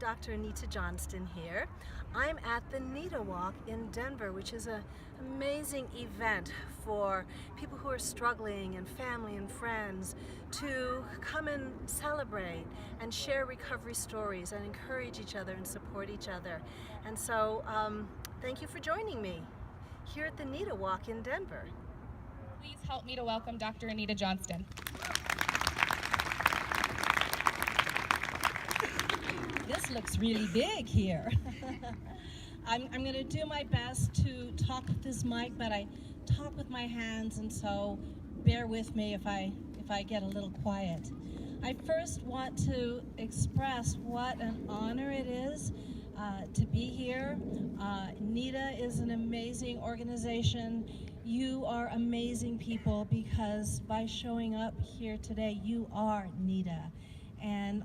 Dr. Anita Johnston here. I'm at the NEDA Walk in Denver, which is an amazing event for people who are struggling and family and friends to come and celebrate and share recovery stories and encourage each other and support each other. And so thank you for joining me here at the NEDA Walk in Denver. Please help me to welcome Dr. Anita Johnston. This looks really big here. I'm going to do my best to talk with this mic, but I talk with my hands, and so bear with me if I get a little quiet. I first want to express what an honor it is to be here. NEDA is an amazing organization. You are amazing people, because by showing up here today, you are NEDA. And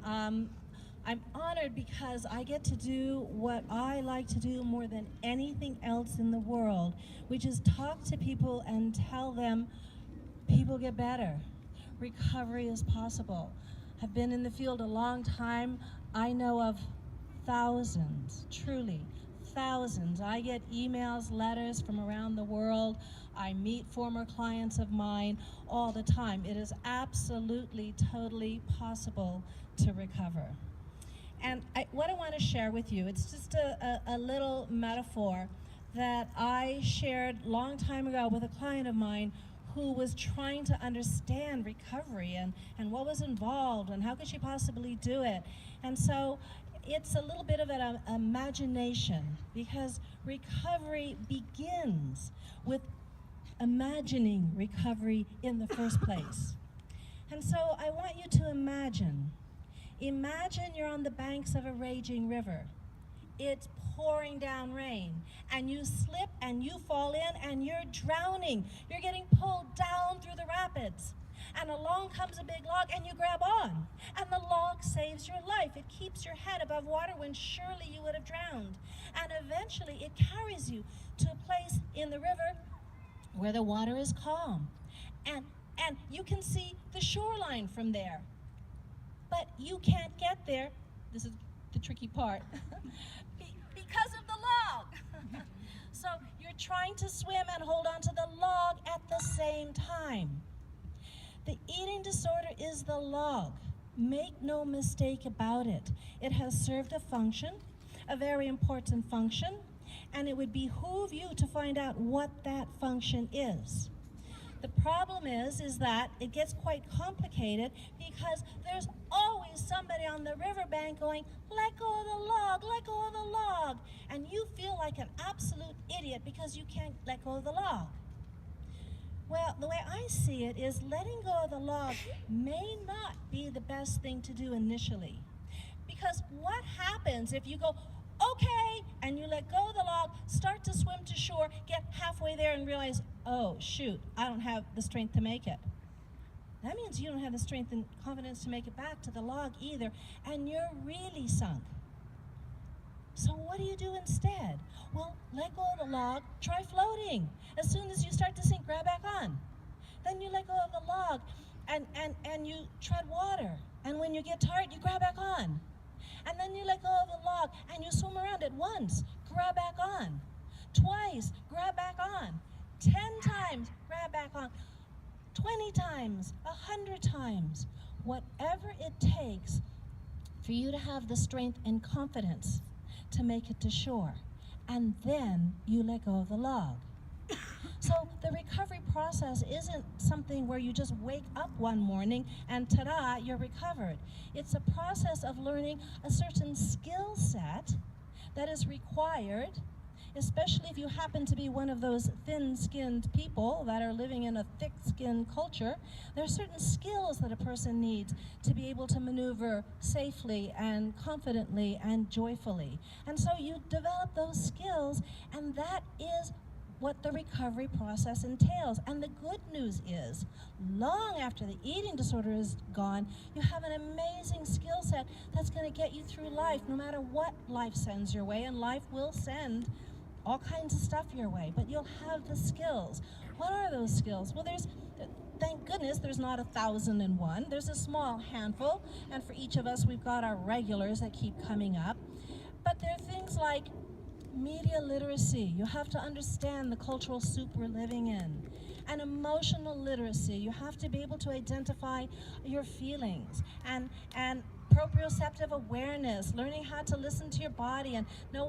I'm honored because I get to do what I like to do more than anything else in the world, which is talk to people and tell them people get better. Recovery is possible. I've been in the field a long time. I know of thousands, truly thousands. I get emails, letters from around the world. I meet former clients of mine all the time. It is absolutely, totally possible to recover. And what I want to share with you, it's just a little metaphor that I shared a long time ago with a client of mine who was trying to understand recovery and what was involved and how could she possibly do it. And so it's a little bit of an imagination, because recovery begins with imagining recovery in the first place. And so I want you to imagine you're on the banks of a raging river. It's pouring down rain, and you slip and you fall in and you're drowning. You're getting pulled down through the rapids. And along comes a big log and you grab on. And the log saves your life. It keeps your head above water when surely you would have drowned. And eventually it carries you to a place in the river where the water is calm. And you can see the shoreline from there. But you can't get there, this is the tricky part, because of the log. So you're trying to swim and hold on to the log at the same time. The eating disorder is the log. Make no mistake about it. It has served a function, a very important function, and it would behoove you to find out what that function is. The problem is that it gets quite complicated, because there's always somebody on the riverbank going, let go of the log, let go of the log. And you feel like an absolute idiot because you can't let go of the log. Well, the way I see it is letting go of the log may not be the best thing to do initially. Because what happens if you go, okay, and you let go of the log, start to swim to shore, get halfway there and realize, oh shoot, I don't have the strength to make it. That means you don't have the strength and confidence to make it back to the log either, and you're really sunk. So what do you do instead? Well, let go of the log, try floating. As soon as you start to sink, grab back on. Then you let go of the log and you tread water. And when you get tired, you grab back on. And then you let go of the log and you swim around it once, grab back on. Twice, grab back on. 10 times, grab back on. 20 times, 100 times. Whatever it takes for you to have the strength and confidence to make it to shore. And then you let go of the log. So the recovery process isn't something where you just wake up one morning and ta-da, you're recovered. It's a process of learning a certain skill set that is required, especially if you happen to be one of those thin-skinned people that are living in a thick-skinned culture. There are certain skills that a person needs to be able to maneuver safely and confidently and joyfully. And so you develop those skills, and that is what the recovery process entails. And the good news is, long after the eating disorder is gone, you have an amazing skill set that's going to get you through life, no matter what life sends your way. And life will send all kinds of stuff your way, but you'll have the skills. What are those skills? Well, thank goodness there's not 1,001. There's a small handful, and for each of us, we've got our regulars that keep coming up. But there are things like media literacy. You have to understand the cultural soup we're living in. And emotional literacy. You have to be able to identify your feelings. And proprioceptive awareness, learning how to listen to your body and know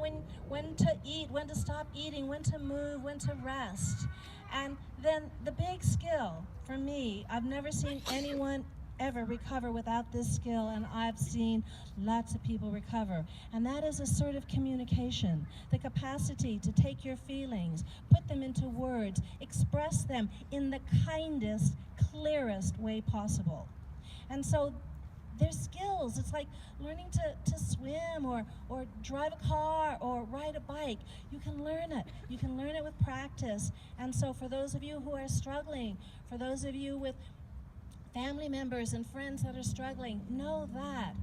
when to eat, when to stop eating, when to move, when to rest. And then the big skill for me, I've never seen anyone ever recover without this skill, and I've seen lots of people recover. And that is assertive communication, the capacity to take your feelings, put them into words, express them in the kindest, clearest way possible. And so there's skills. It's like learning to swim or drive a car or ride a bike. You can learn it. You can learn it with practice. And so for those of you who are struggling, for those of you with family members and friends that are struggling, know that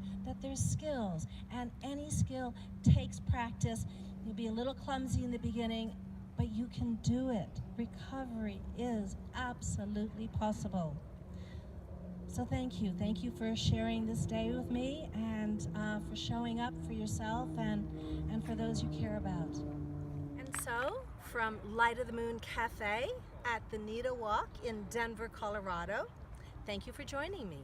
there's skills, and any skill takes practice. You'll be a little clumsy in the beginning, but you can do it. Recovery is absolutely possible. So thank you. Thank you for sharing this day with me, and for showing up for yourself and for those you care about. And so, from Light of the Moon Cafe at the NEDA Walk in Denver, Colorado, thank you for joining me.